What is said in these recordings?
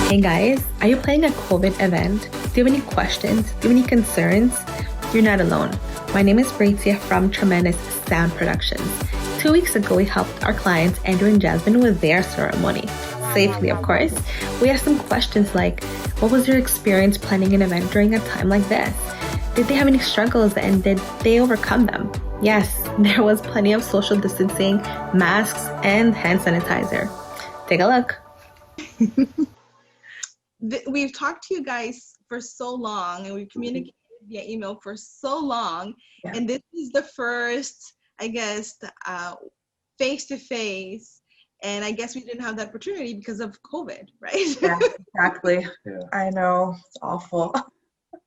Hey guys, are you planning a COVID event? Do you have any questions? Do you have any concerns? You're not alone. My name is Bratia from Tremendous Sound Productions. 2 weeks ago, we helped our clients, Andrew and Jasmine, with their ceremony. Safely, of course. We asked some questions like, what was your experience planning an event during a time like this? Did they have any struggles and did they overcome them? Yes, there was plenty of social distancing, masks, and hand sanitizer. Take a look. We've talked to you guys for so long and we've communicated via email for so long. Yeah. And this is the first, I guess, face-to-face. And I guess we didn't have that opportunity because of COVID, right? Yeah, exactly. Yeah. I know. It's awful.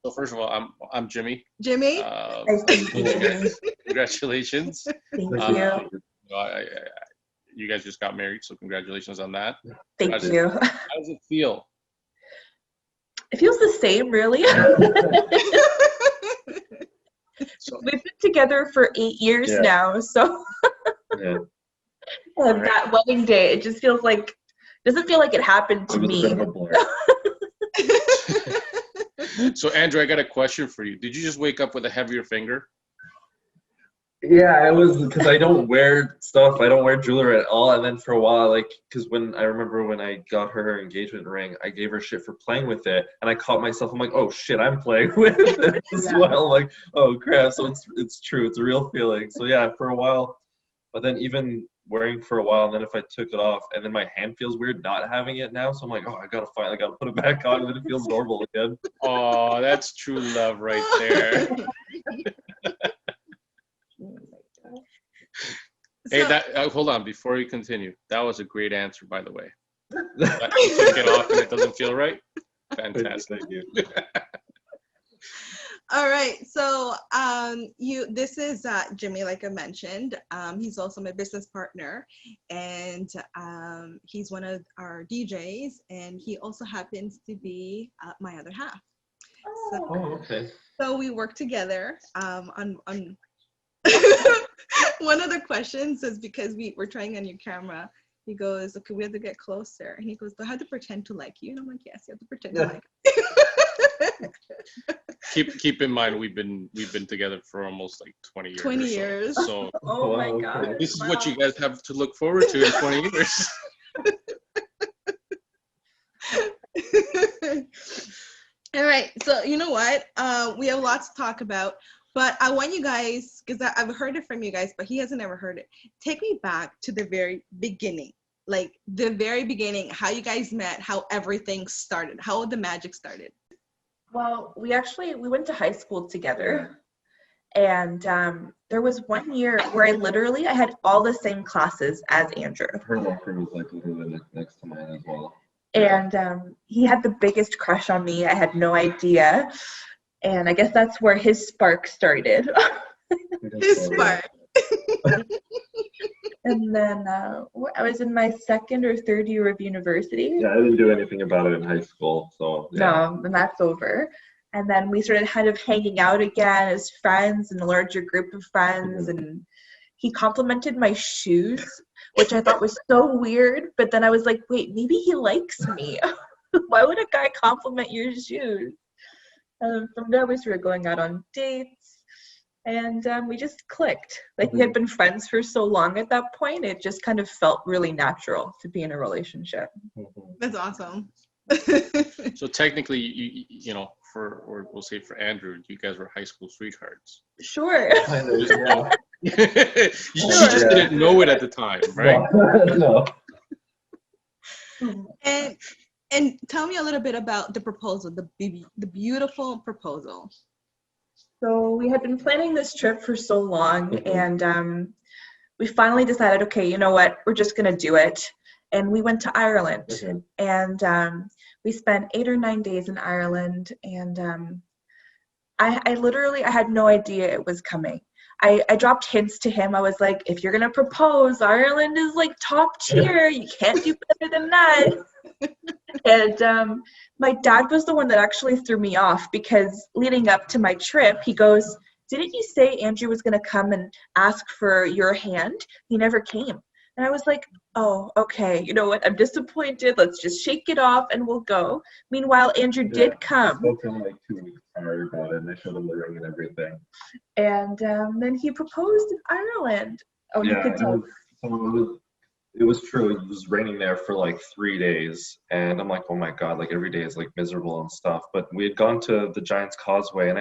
So first of all, I'm Jimmy. Jimmy? Nice to meet you. Congratulations. Thank you. You guys just got married, so congratulations on that. Thank you. How does it feel? It feels the same, really. So, we've been together for 8 years now, so and that wedding day, it just feels like, doesn't feel like it happened to me. So Andrew, I got a question for you. Did you just wake up with a heavier finger? Yeah, it was because I don't wear stuff. I don't wear jewelry at all. And then for a while, like, because I remember when I got her engagement ring, I gave her shit for playing with it. And I caught myself. I'm like, oh, shit, I'm playing with it as well. Like, oh, crap. So it's true. It's a real feeling. So, yeah, for a while. But then even wearing for a while, and then if I took it off, and then my hand feels weird not having it now. So I'm like, oh, I got to put it back on, and then it feels normal again. Oh, that's true love right there. Hey, hold on before you continue. That was a great answer, by the way. You take it off and it doesn't feel right. Fantastic. Thank you. All right, so this is Jimmy, like I mentioned. He's also my business partner, and he's one of our DJs, and he also happens to be my other half. Okay. So we work together on one of the questions is because we're trying on your camera. He goes, okay, we have to get closer. And he goes, do I have to pretend to like you? And I'm like, yes, you have to pretend to like you. Keep in mind, we've been together for almost like 20 years. 20 years. So oh my God. This is what you guys have to look forward to in 20 years. All right, so you know what? We have lots to talk about. But I want you guys, because I've heard it from you guys, but he hasn't ever heard it. Take me back to the very beginning, like the very beginning, how you guys met, how everything started, how the magic started. Well, we went to high school together. And there was 1 year where I had all the same classes as Andrew. Her locker was like literally next to mine as well. And he had the biggest crush on me. I had no idea. And I guess that's where his spark started. His spark. And then I was in my second or third year of university. Yeah, I didn't do anything about it in high school. So yeah. No, then that's over. And then we started kind of hanging out again as friends in a larger group of friends. And he complimented my shoes, which I thought was so weird. But then I was like, wait, maybe he likes me. Why would a guy compliment your shoes? From there, we started going out on dates, and we just clicked. Like, we had been friends for so long at that point, it just kind of felt really natural to be in a relationship. That's awesome. So technically, you know, or we'll say for Andrew, you guys were high school sweethearts. Sure. You just didn't know it at the time, right? No. And tell me a little bit about the proposal, the beautiful proposal. So we had been planning this trip for so long, and we finally decided, okay, you know what, we're just going to do it. And we went to Ireland, and we spent 8 or 9 days in Ireland, and I had no idea it was coming. I dropped hints to him. I was like, if you're going to propose, Ireland is like top tier. You can't do better than that. And my dad was the one that actually threw me off, because leading up to my trip, he goes, didn't you say Andrew was going to come and ask for your hand? He never came. And I was like, oh, okay, you know what? I'm disappointed. Let's just shake it off and we'll go. Meanwhile, Andrew Yeah, did come. spoke to him like 2 weeks prior about it, and I showed him the ring and everything. And then he proposed in Ireland. Oh, you Yeah, could tell. it was true. It was raining there for like 3 days, and I'm like, oh my god, like every day is like miserable and stuff. But we had gone to the Giant's Causeway, and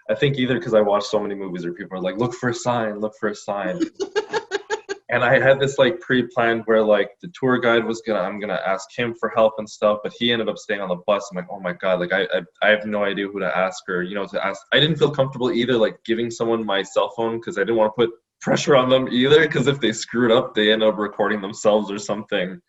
I think either because I watched so many movies or people are like, look for a sign, look for a sign. And I had this like pre-planned where like the tour guide I'm gonna ask him for help and stuff, but he ended up staying on the bus. I'm like, oh my god, like I have no idea who to ask or to ask. I didn't feel comfortable either like giving someone my cell phone because I didn't want to put pressure on them either because if they screwed up, they end up recording themselves or something.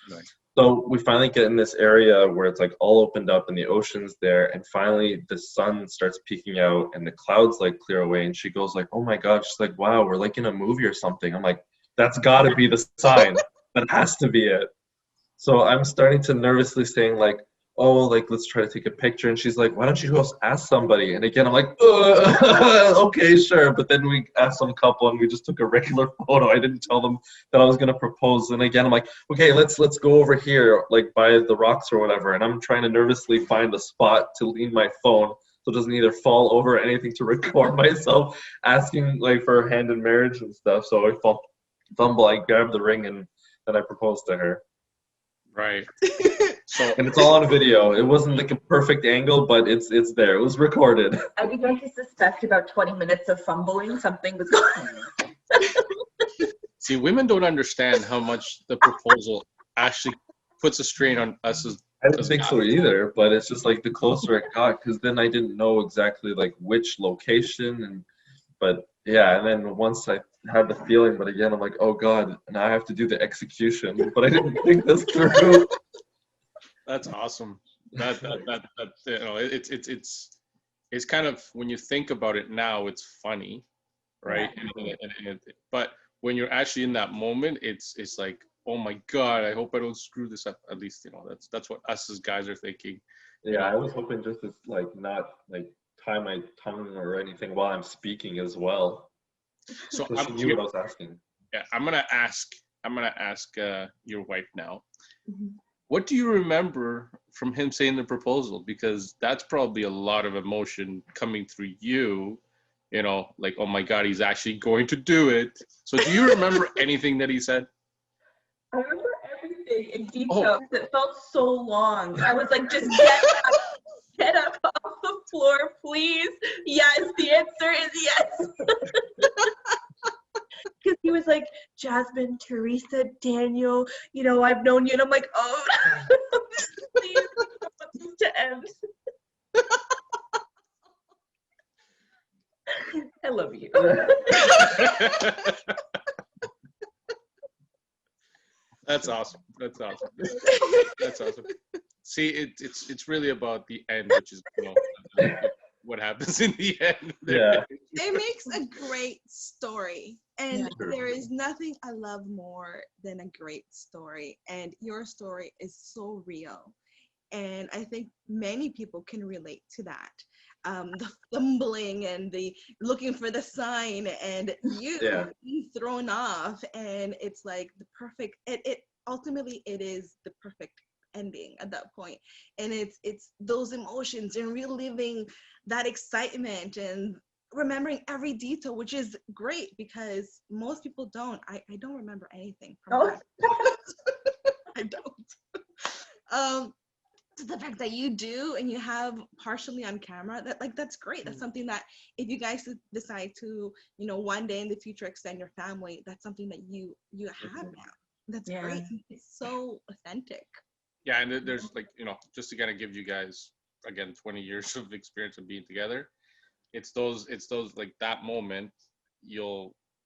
Right. So we finally get in this area where it's like all opened up and the ocean's there, and finally the sun starts peeking out and the clouds like clear away, and she goes like, oh my god, she's like, wow, we're like in a movie or something. I'm like, that's got to be the sign. That has to be it. So I'm starting to nervously saying like, oh, like let's try to take a picture. And she's like, why don't you go ask somebody? And again, I'm like, okay, sure. But then we asked some couple and we just took a regular photo. I didn't tell them that I was gonna propose. And again, I'm like, okay, let's go over here, like by the rocks or whatever. And I'm trying to nervously find a spot to lean my phone so it doesn't either fall over or anything to record myself asking like for her hand in marriage and stuff. So I fumble, I grabbed the ring and then I proposed to her. Right. So And it's all on video. It wasn't like a perfect angle, but it's there. It was recorded. I began to suspect about 20 minutes of fumbling something was going on. see, women don't understand how much the proposal actually puts a strain on us as I didn't think so either, but it's just like the closer it got, because then I didn't know exactly like which location but yeah, and then once I had the feeling, but again I'm like, oh god, now I have to do the execution. But I didn't think this through. That's awesome. That it's kind of, when you think about it now, it's funny, right? But when you're actually in that moment, it's like, oh my god, I hope I don't screw this up. At least that's what us as guys are thinking. Yeah, I was hoping just to like not like tie my tongue or anything while I'm speaking as well. So She knew what I was asking. Yeah, I'm gonna ask your wife now. What do you remember from him saying the proposal? Because that's probably a lot of emotion coming through you, like, oh my God, he's actually going to do it. So do you remember anything that he said? I remember everything in detail. Oh. It felt so long. I was like, just get up off the floor, please. Yes, the answer is yes. Because he was like, Jasmine, Teresa, Daniel, I've known you. And I'm like, oh, please, I want this to end. I love you. That's awesome. That's awesome. That's awesome. See, it's really about the end, which is what happens in the end. Yeah. It makes a great story. And there is nothing I love more than a great story. And your story is so real. And I think many people can relate to that. The fumbling and the looking for the sign and you being thrown off. And it's like the perfect, it ultimately it is the perfect ending at that point. And it's those emotions and reliving that excitement and remembering every detail, which is great because most people don't. I don't remember anything from that. I don't. The fact that you do and you have partially on camera, that's great. That's something that if you guys decide to, one day in the future extend your family, that's something that you have now. That's great. It's so authentic. Yeah, and there's like, just to kind of give you guys again 20 years of experience of being together. It's those like that moment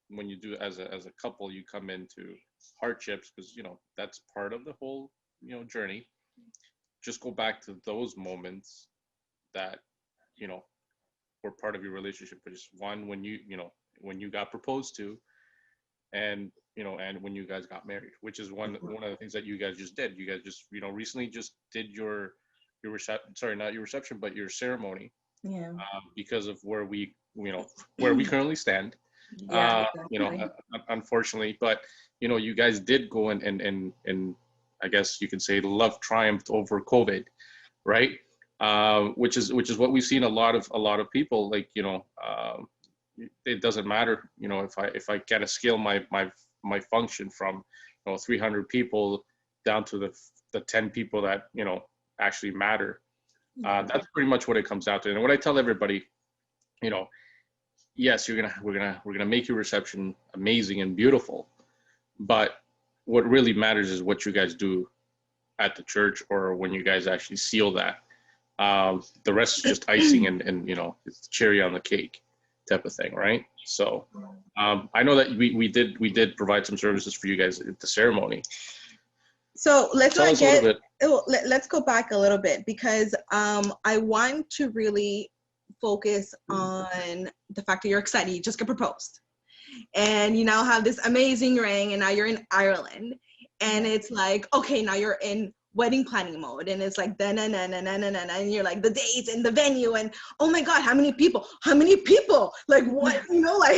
when you do as a couple, you come into hardships because that's part of the whole journey. Just go back to those moments that were part of your relationship, which is one when you got proposed to, and and when you guys got married, which is one of the things that you guys just did. You guys just recently just did your not your reception, but your ceremony. Yeah. Because of where we currently stand. Yeah, You know, exactly. unfortunately, but you know, you guys did go and I guess you could say love triumphed over COVID, right? Which is what we've seen a lot of people, like, you know, it doesn't matter, you know, if I get to scale my function from, you know, 300 people down to the 10 people that, you know, actually matter. That's pretty much what it comes down to. And what I tell everybody, you know, yes, we're gonna make your reception amazing and beautiful, but what really matters is what you guys do at the church, or when you guys actually seal that. The rest is just icing and you know, it's the cherry on the cake type of thing, right? So I know that we did provide some services for you guys at the ceremony. So let's Tell not us a little get. bit. Let's go back a little bit, because I want to really focus on the fact that you're excited. You just got proposed, and you now have this amazing ring, and now you're in Ireland, and it's like, okay, now you're in wedding planning mode, and it's like and you're like the dates and the venue, and oh my god, how many people, like what, you know, like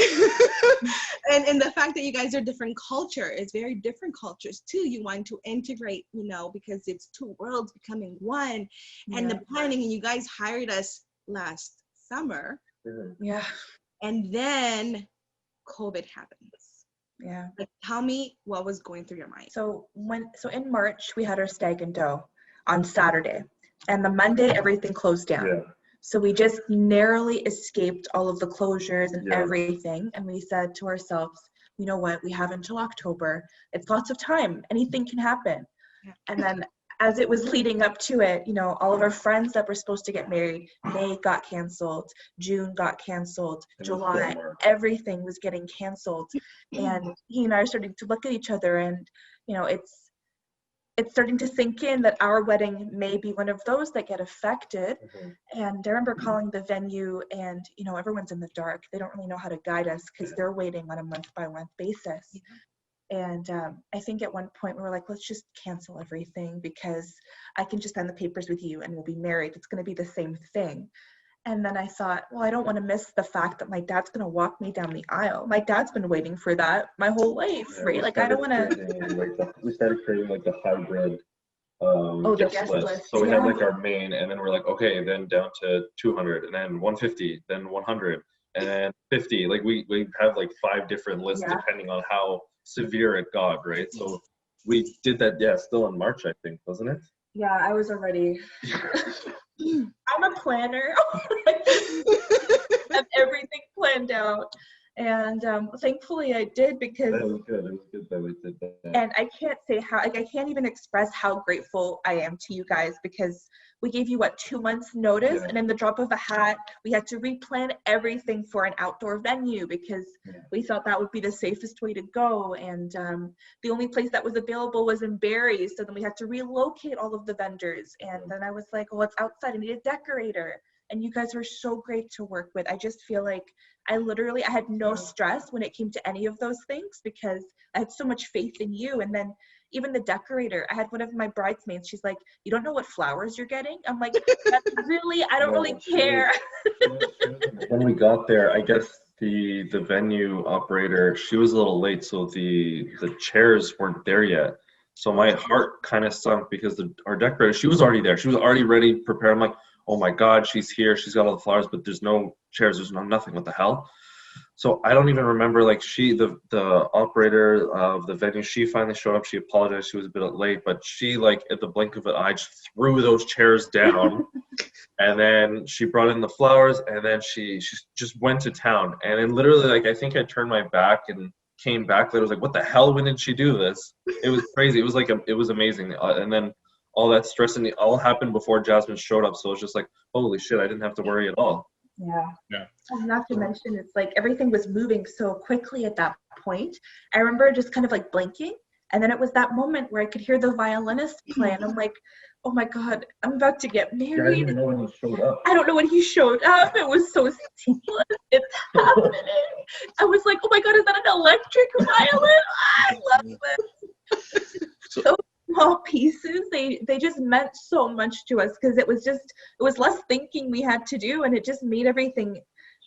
and the fact that you guys are different culture, it's very different cultures too. You want to integrate, you know, because it's two worlds becoming one. And the planning, and you guys hired us last summer, Yeah. and then COVID happens. Yeah. Like, tell me what was going through your mind. So in March we had our stag and doe on Saturday, and the Monday everything closed down. Yeah. So we just narrowly escaped all of the closures and Yeah. everything, and we said to ourselves, you know what, we have until October. It's lots of time. Anything can happen. Yeah. And then as it was leading up to it, you know, all of our friends that were supposed to get married, May got canceled, June got canceled, July, everything was getting canceled. And he and I are starting to look at each other, and, you know, it's starting to sink in that our wedding may be one of those that get affected. And I remember calling the venue, and, you know, everyone's in the dark. They don't really know how to guide us because they're waiting on a month-by-month basis. And I think at one point we were like, let's just cancel everything, because I can just sign the papers with you and we'll be married. It's going to be the same thing. And then I thought, well, I don't want to miss the fact that my dad's going to walk me down the aisle. My dad's been waiting for that my whole life, right? Like, I don't want to. We started creating like the hybrid the guest guest list. list, So we had yeah. like our main, and then we're like, okay, then down to 200, and then 150, then 100, and then 50. Like we have like 5 different lists, Yeah. depending on how severe it got, right? So we did that, still in March, I think, wasn't it? Yeah, I was already. I'm a planner. I have everything planned out. And thankfully I did, because That was good. It was good that we did that. and I can't say how, like, I can't even express how grateful I am to you guys, because we gave you 2 months notice, Yeah. and in the drop of a hat we had to replan everything for an outdoor venue, because we thought that would be the safest way to go. And the only place that was available was in Barrie, so then we had to relocate all of the vendors. And then I was like, well, it's outside, I need a decorator. And you guys are so great to work with. I just feel like I had no stress when it came to any of those things, because I had so much faith in you. And then even the decorator, I had one of my bridesmaids, she's like, you don't know what flowers you're getting? I'm like, that's really, I don't really care. When we got there, I guess the venue operator, she was a little late, so the chairs weren't there yet. So my heart kind of sunk, because our decorator, she was already there. She was already ready, prepared. I'm like, oh my God, she's here. She's got all the flowers, but there's no chairs. There's nothing. What the hell? So I don't even remember, like, the operator of the venue, she finally showed up. She apologized. She was a bit late, but she, like, at the blink of an eye, just threw those chairs down. And then she brought in the flowers, and then she just went to town. And then literally, like, I think I turned my back and came back. I was like, what the hell? When did she do this? It was crazy. It was like, it was amazing. And then all that stress and all happened before Jasmine showed up. So it's just like, holy shit, I didn't have to worry at all. Yeah. And not to mention, it's like everything was moving so quickly at that point. I remember just kind of like blinking, and then it was that moment where I could hear the violinist play, and I'm like, oh my God, I'm about to get married. I didn't even know when he showed up. I don't know when he showed up. It was so seamless. It's happening. I was like, oh my God, is that an electric violin? I love it. So small pieces, they just meant so much to us, because it was less thinking we had to do, and it just made everything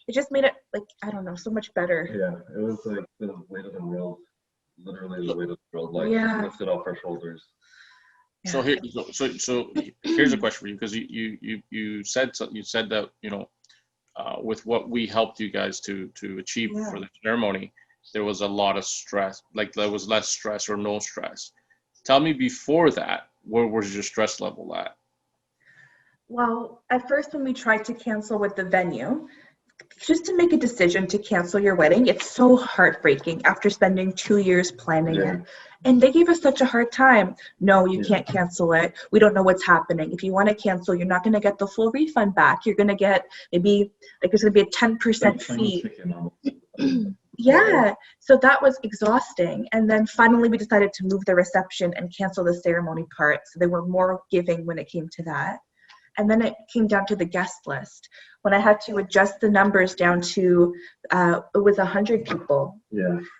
it just made it like, I don't know, so much better. Yeah, it was like the weight of the world, literally the weight of the world, like Yeah. lifted off our shoulders. So here, so here's a question for you, because you said that, you know, with what we helped you guys to achieve for the ceremony, there was a lot of stress. Like there was less stress or no stress. Tell me, before that, where was your stress level at? Well, at first when we tried to cancel with the venue, just to make a decision to cancel your wedding, it's so heartbreaking after spending 2 years planning it. And they gave us such a hard time. No, you can't cancel it. We don't know what's happening. If you want to cancel, you're not going to get the full refund back. You're going to get maybe, like, there's going to be a 10% fee. Yeah. So that was exhausting. And then finally we decided to move the reception and cancel the ceremony part. So they were more giving when it came to that. And then it came down to the guest list. When I had to adjust the numbers down to, it was 100 people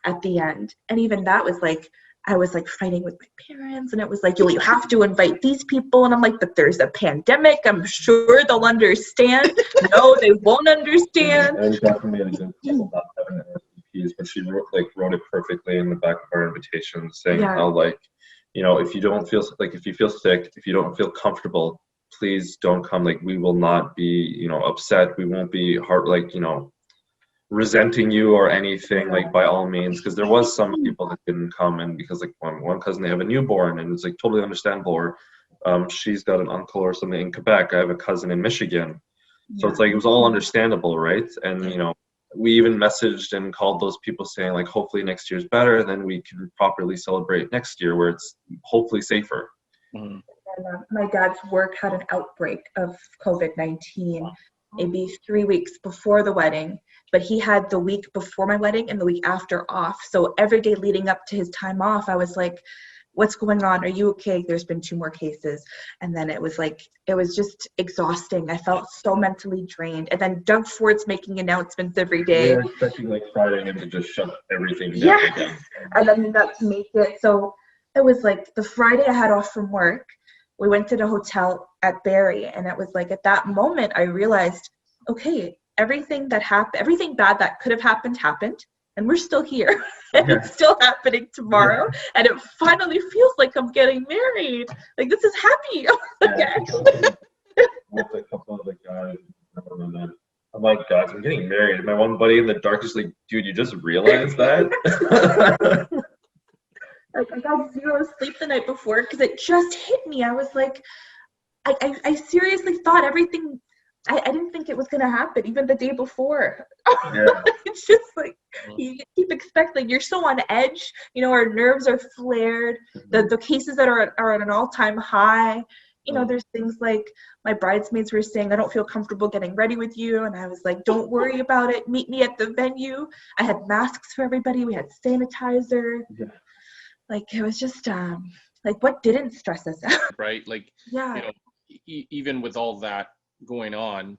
at the end. And even that was like, I was like fighting with my parents, and it was like, you have to invite these people. And I'm like, but there's a pandemic. I'm sure they'll understand. No, they won't understand. And definitely a good people not having RSVPs, but she wrote it perfectly in the back of our invitation, saying how, like, you know, if you don't feel like, if you feel sick, if you don't feel comfortable, please don't come. Like, we will not be, you know, upset. We won't be resenting you or anything, like, by all means, because there was some people that didn't come, and because, like, one cousin, they have a newborn, and it's like totally understandable, or she's got an uncle or something in Quebec, I have a cousin in Michigan, so it's like, it was all understandable, right? And, you know, we even messaged and called those people saying, like, hopefully next year's better, and then we can properly celebrate next year where it's hopefully safer. And my dad's work had an outbreak of COVID-19 maybe 3 weeks before the wedding, but he had the week before my wedding and the week after off. So every day leading up to his time off, I was like, what's going on? Are you okay? There's been 2 more cases. And then it was like, it was just exhausting. I felt so mentally drained. And then Doug Ford's making announcements every day. We're expecting, like, Friday him to just shut everything down again. And then that to make it. So it was like the Friday I had off from work, we went to the hotel at Barrie, and it was like, at that moment I realized, okay, everything bad that could have happened, and we're still here. And it's still happening tomorrow. And it finally feels like I'm getting married. Like, this is happy. With a couple of the guys, I'm like, guys, I'm getting married. And my one buddy in the dark is like, dude, you just realized that? Like, I got 0 sleep the night before because it just hit me. I was like, I seriously thought everything, I didn't think it was going to happen even the day before. It's just like, you keep expecting, you're so on edge, you know, our nerves are flared, the cases that are at an all-time high. You know, there's things like my bridesmaids were saying, I don't feel comfortable getting ready with you. And I was like, don't worry about it. Meet me at the venue. I had masks for everybody. We had sanitizer. Like, it was just, like, what didn't stress us out? Right? Like, you know, even with all that going on,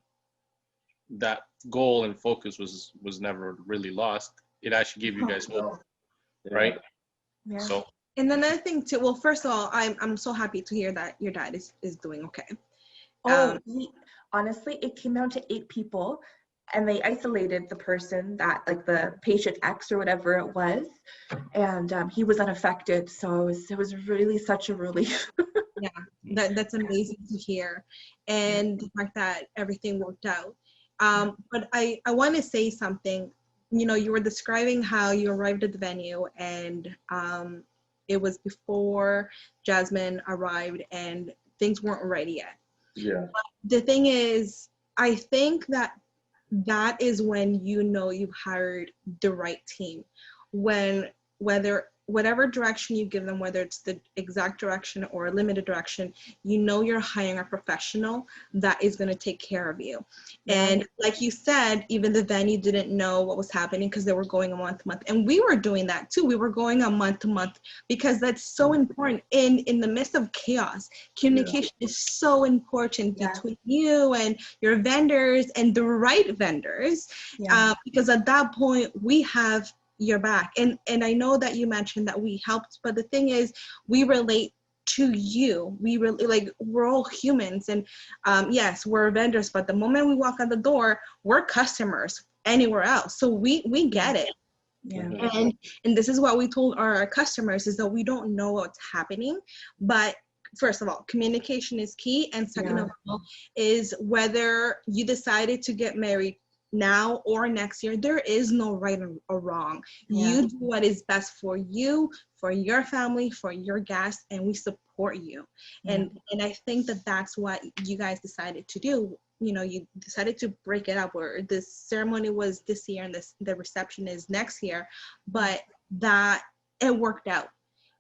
that goal and focus was never really lost. It actually gave you guys hope, right? Yeah. So. And another thing too, well, first of all, I'm so happy to hear that your dad is doing okay. Honestly, it came down to 8 people, and they isolated the person that, like, the patient X or whatever it was, and he was unaffected. So it was really such a relief. That's amazing to hear, and the fact that everything worked out. But I want to say something. You know, you were describing how you arrived at the venue, and it was before Jasmine arrived, and things weren't ready yet. Yeah. But the thing is, I think that is when you know you've hired the right team. When whatever direction you give them, whether it's the exact direction or a limited direction, you know you're hiring a professional that is going to take care of you. And like you said, even the venue didn't know what was happening because they were going a month to month. And we were doing that too. We were going a month to month because that's so important. In the midst of chaos, communication is so important between you and your vendors, and the right vendors, because at that point we have your back. And I know that you mentioned that we helped, but the thing is, we relate to you. We really, like, we're all humans, and yes, we're vendors, but the moment we walk out the door, we're customers anywhere else. So we get it. Yeah. And this is what we told our customers, is that we don't know what's happening, but first of all, communication is key, and second of all is whether you decided to get married now or next year, there is no right or wrong. You do what is best for you, for your family, for your guests, and we support you. And I think that that's what you guys decided to do. You know, you decided to break it up, where the ceremony was this year and the reception is next year, but that it worked out.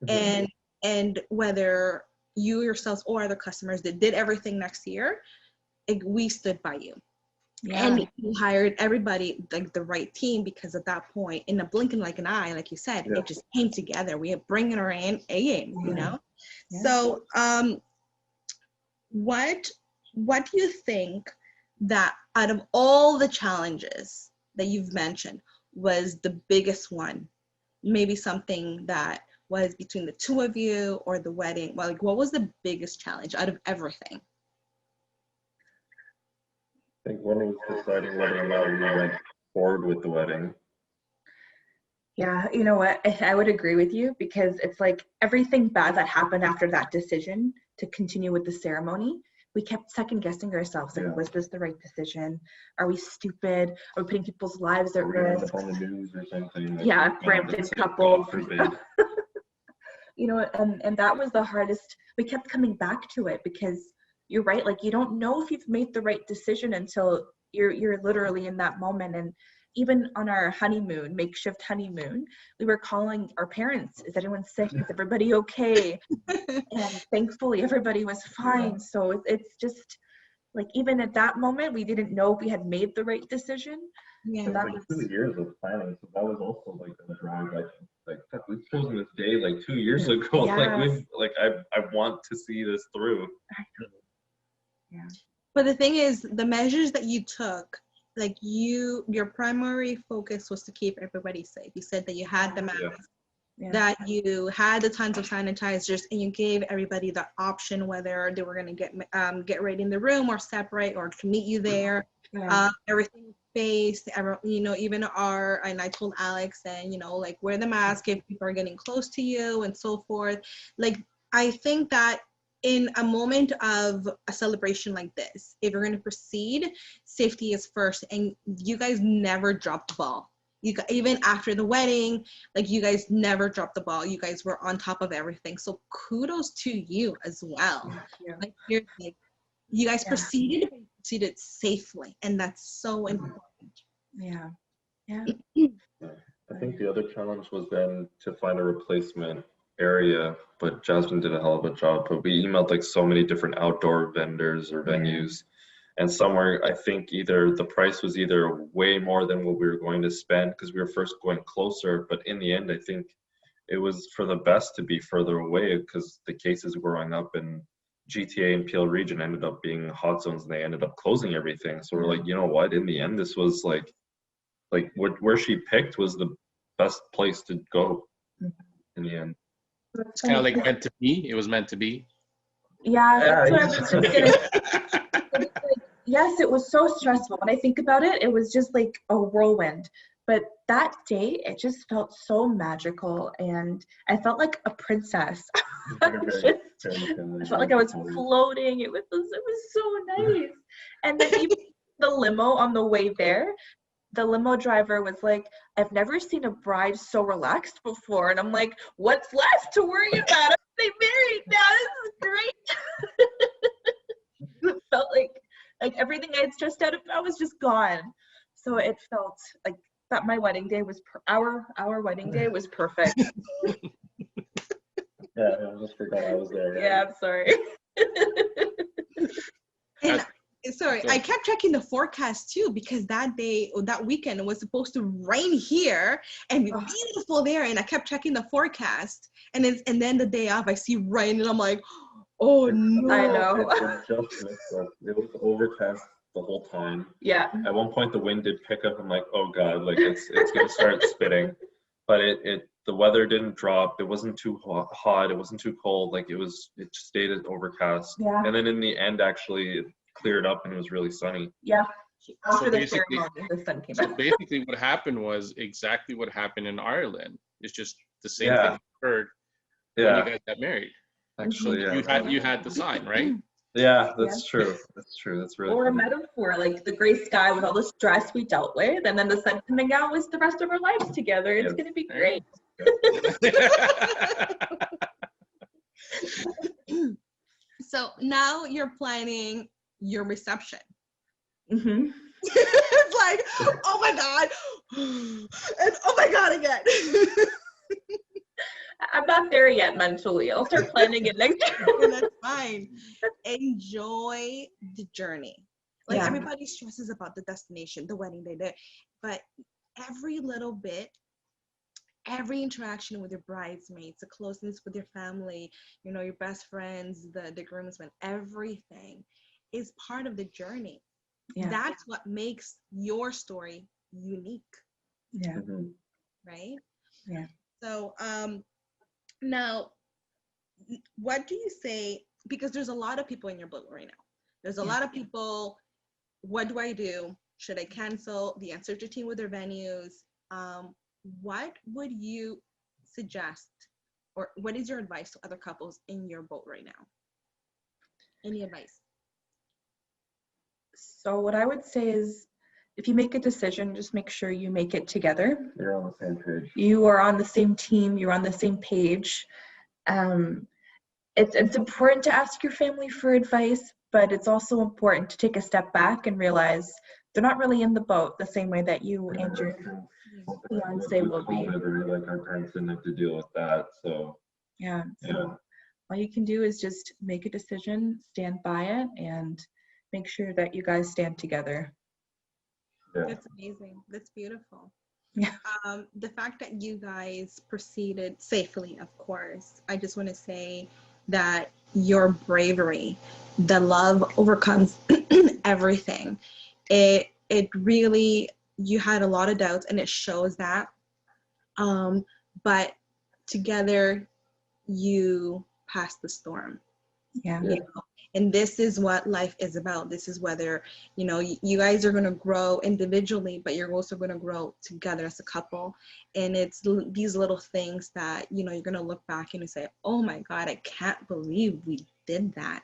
And whether you yourselves or other customers that did everything next year, we stood by you. And you hired everybody, like the right team, because at that point, in a blink and like an eye, like you said, it just came together. We are bringing our A game, you know. So what do you think that out of all the challenges that you've mentioned was the biggest one? Maybe something that was between the two of you or the wedding. Well, like, what was the biggest challenge out of everything? I think when it was deciding whether or not we went forward with the wedding. Yeah, you know what? I would agree with you, because it's like everything bad that happened after that decision to continue with the ceremony, we kept second guessing ourselves. Like, was this the right decision? Are we stupid? Are we putting people's lives at risk? On the news or something. Rampant couples. You know, and that was the hardest. We kept coming back to it, because you're right. Like, you don't know if you've made the right decision until you're literally in that moment. And even on our honeymoon, makeshift honeymoon, we were calling our parents. Is anyone sick? Is everybody okay? And thankfully, everybody was fine. So it's just like, even at that moment, we didn't know if we had made the right decision. Yeah. So that was 2 years of planning. So that was also like the drive. Like we've chosen this day like 2 years ago. I want to see this through. Yeah. But the thing is, the measures that you took, like your primary focus was to keep everybody safe. You said that you had the masks, that you had the tons of sanitizers, and you gave everybody the option whether they were going to get right in the room or separate or to meet you there. Everything spaced, you know, even and I told Alex, and you know, like, wear the mask if people are getting close to you and so forth. Like, I think that in a moment of a celebration like this, if you're going to proceed, safety is first. And you guys never dropped the ball. Even after the wedding, like, you guys never dropped the ball. You guys were on top of everything. So kudos to you as well. Like, you guys proceeded safely, and that's so important. I think the other challenge was then to find a replacement area, but Jasmine did a hell of a job. But we emailed like so many different outdoor vendors or venues, and somewhere I think either the price was either way more than what we were going to spend, because we were first going closer, but in the end I think it was for the best to be further away, because the cases growing up in GTA and Peel region ended up being hot zones, and they ended up closing everything. So we're like, you know what, in the end this was like where she picked was the best place to go in the end. It's kind of like meant to be. It was meant to be. That's what I was just gonna yes, it was so stressful. When I think about it, it was just like a whirlwind. But that day, it just felt so magical, and I felt like a princess. I felt like I was floating. It was so nice. And then even the limo on the way there, the limo driver was like, "I've never seen a bride so relaxed before." And I'm like, "What's left to worry about? I'm getting married now. This is great." It felt like everything I had stressed out about was just gone. So it felt like that my wedding day was our wedding day was perfect. I just forgot I was there. Right? Yeah, I'm sorry. Sorry, I kept checking the forecast too, because that day or that weekend it was supposed to rain here and be beautiful there, and I kept checking the forecast, and then the day off I see rain, and I'm like, oh no. I know. It was overcast the whole time. Yeah. At one point the wind did pick up. I'm like, oh god, like it's gonna start spitting. But the weather didn't drop. It wasn't too hot. It wasn't too cold. Like it stayed overcast. Yeah. And then in the end, actually, it cleared up and it was really sunny. Yeah. After the basically- ceremony, the sun came So out. basically what happened was exactly what happened in Ireland. It's just the same Yeah. thing occurred when you Yeah, guys got married. actually, yeah. You had the sign, right? Yeah, that's true. That's true. That's really Or a funny. metaphor, like the gray sky with all the stress we dealt with, and then the sun coming out was the rest of our lives together. It's Yes. gonna be great. So now you're planning your reception. Mm-hmm. It's like, oh my God, and oh my God again. I'm not there yet mentally. I'll start planning it next year. And that's fine. Enjoy the journey. Like Yeah. everybody stresses about the destination, the wedding day, but every little bit, every interaction with your bridesmaids, the closeness with your family, you know, your best friends, the groomsmen, everything is part of the journey. Yeah. That's what makes your story unique, Yeah. Mhm. right? Yeah. So now, what do you say? Because there's a lot of people in your boat right now. There's a Yeah. lot of people. What do I do? Should I cancel? The uncertainty with their venues. What would you suggest, or what is your advice to other couples in your boat right now? Any advice? So what I would say is, if you make a decision, just make sure you make it together. You're on the same page. You are on the same team. You're on the same page. It's important to ask your family for advice, but it's also important to take a step back and realize they're not really in the boat the same way that you and your fiance will be. Like our parents didn't have to deal with that, so Yeah. So yeah. all you can do is just make a decision, stand by it, and make sure that you guys stand together. Yeah. That's amazing. That's beautiful. Yeah. The fact that you guys proceeded safely, of course, I just want to say that your bravery, the love overcomes everything. It really, you had a lot of doubts, and it shows that. But together, you passed the storm. Yeah. You know? And this is what life is about. This is whether, you know, you guys are going to grow individually, but you're also going to grow together as a couple. And it's these little things that, you know, you're going to look back and you say, oh my God, I can't believe we did that.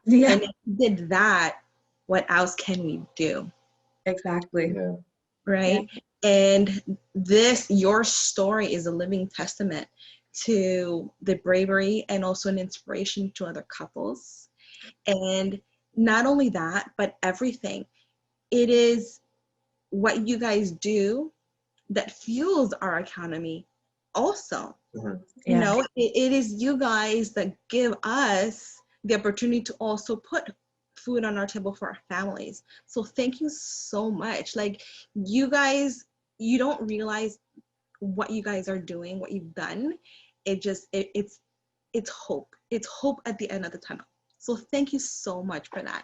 Yeah. And if we did that, what else can we do? Exactly. Yeah. Right? And your story is a living testament to the bravery and also an inspiration to other couples. And not only that, but everything. It is what you guys do that fuels our economy also. Mhm. You know, it is you guys that give us the opportunity to also put food on our table for our families. So thank you so much. Like, you guys, you don't realize what you guys are doing, what you've done. It's hope. It's hope at the end of the tunnel. So thank you so much for that.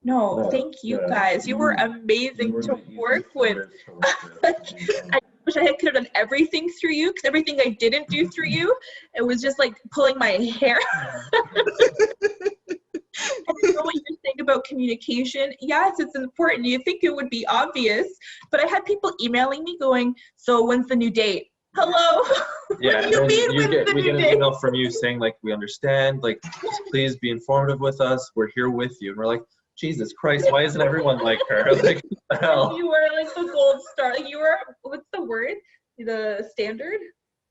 No, No, thank you yeah. guys. You were amazing You were to the easiest work with. others to work with. I wish I could have done everything through you, because everything I didn't do through you, it was just like pulling my hair. I know what you're saying about communication. Yes, it's important. You think it would be obvious, but I had people emailing me going, so when's the new date? Hello? Yeah, What do you and mean when's the we new get an date? email from you saying like, we understand, like, please be informative with us. We're here with you. And we're like, Jesus Christ, why isn't everyone like her? Like, what the hell? You were like the gold star. Like, you were, what's the word? The standard?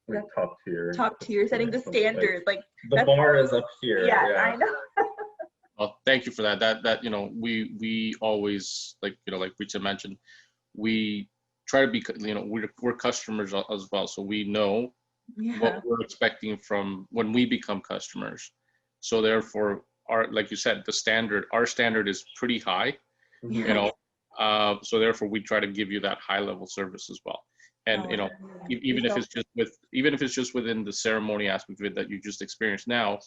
Like top tier. Top tier, setting the standard. Like, The that's- bar is up here. yeah, Yeah. I know. Well, thank you for that. That you know, we always, like, you know, like Rita mentioned, we try to be, you know, we're customers as well, so we know Yeah. what we're expecting from when we become customers. So therefore, like you said, our standard is pretty high, Yeah. you know. So therefore, we try to give you that high level service as well. And you know, even if it's just within the ceremony aspect of it that you just experienced now,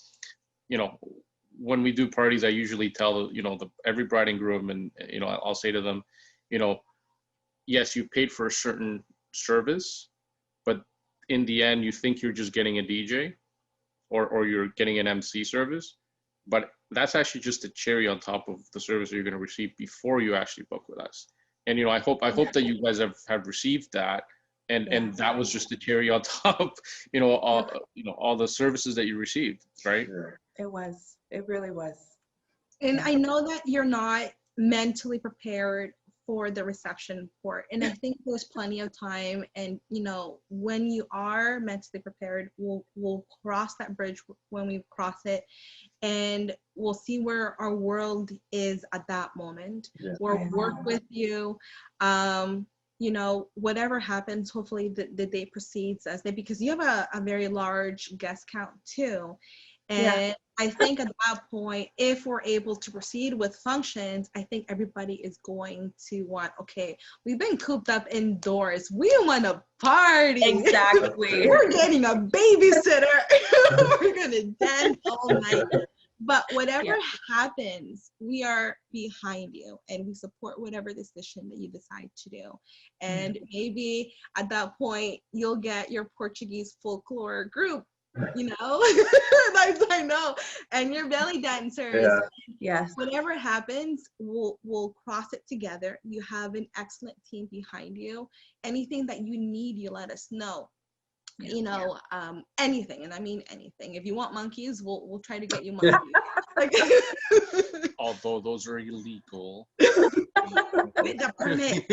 you know, when we do parties, I usually tell, you know, every bride and groom, and, you know, I'll say to them, you know, yes, you paid for a certain service, but in the end, you think you're just getting a DJ or you're getting an MC service, but that's actually just a cherry on top of the service you're going to receive before you actually book with us. And I hope that you guys have received that, and that was just the cherry on top. All the services that you received, right? It really was. And I know that you're not mentally prepared for the reception port, and I think there's plenty of time. And when you are mentally prepared, we'll cross that bridge when we cross it, and we'll see where our world is at that moment. We'll work with you. Whatever happens, hopefully the day proceeds as they, because you have a very large guest count too. And I think at that point, if we're able to proceed with functions, I think everybody is going to want, okay, we've been cooped up indoors. We want to party. Exactly. We're getting a babysitter. We're going to dance all night. But whatever happens, we are behind you, and we support whatever decision that you decide to do. And maybe at that point, you'll get your Portuguese folklore group. I know, and your belly dancers. Yes. Whatever happens, we'll cross it together. You have an excellent team behind you. Anything that you need, you let us know. Anything, and I mean anything. If you want monkeys, we'll try to get you monkeys. Although those are illegal. With the permit.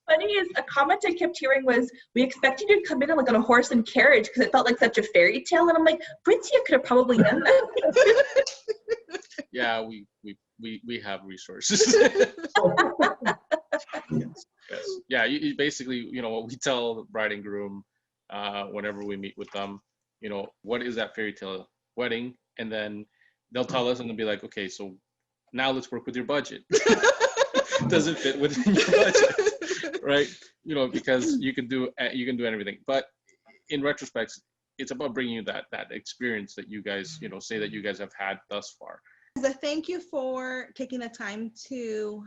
Funny is, a comment I kept hearing was, we expect you to come in on a horse and carriage because it felt like such a fairy tale. And I'm like, Britzia could have probably done that. Yeah, we have resources. Yes. Yeah, you basically, what we tell the bride and groom whenever we meet with them, what is that fairy tale wedding? And then they'll tell us, and they'll be like, okay, so now let's work with your budget. Does it fit within your budget? Right? Because you can do everything. But in retrospect, it's about bringing you that experience that you guys, say that you guys have had thus far. As a thank you for taking the time to,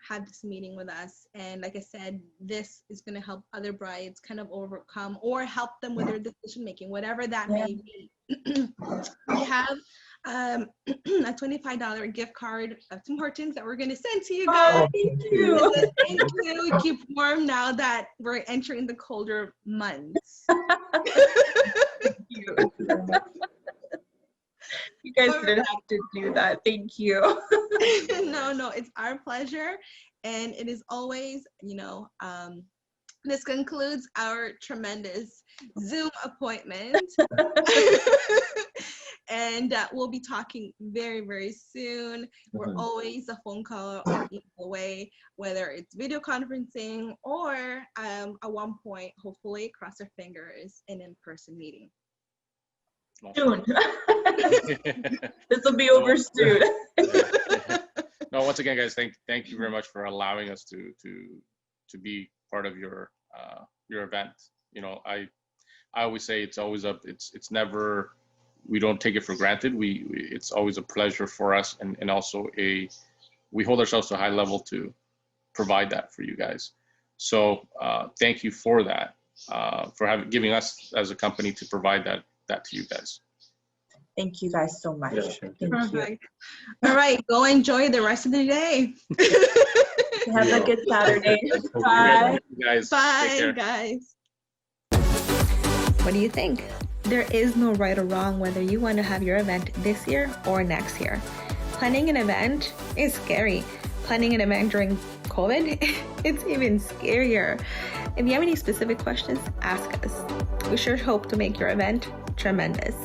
have this meeting with us. And like I said, this is going to help other brides kind of overcome or help them with their decision making, whatever that may be. We have a $25 gift card of Tim Hortons that we're going to send to you guys. Thank you. Thank you. Keep warm now that we're entering the colder months. Thank you. You guys didn't have to do that. Thank you. No, it's our pleasure. And it is always, this concludes our tremendous Zoom appointment. And we'll be talking very, very soon. We're always a phone call or email away, whether it's video conferencing or at one point, hopefully, cross our fingers, an in-person meeting. Soon. This will be over soon. No, once again, guys, thank you very much for allowing us to be part of your event. I always say it's never, we don't take it for granted. It's always a pleasure for us, and also we hold ourselves to a high level to provide that for you guys. So thank you for that, for giving us as a company to provide that to you guys. Thank you guys so much. Thank you. All right, go enjoy the rest of the day. Have a good Saturday. Bye. Guys. Bye, guys. What do you think? There is no right or wrong whether you want to have your event this year or next year. Planning an event is scary. Planning an event during COVID, it's even scarier. If you have any specific questions, ask us. We sure hope to make your event tremendous.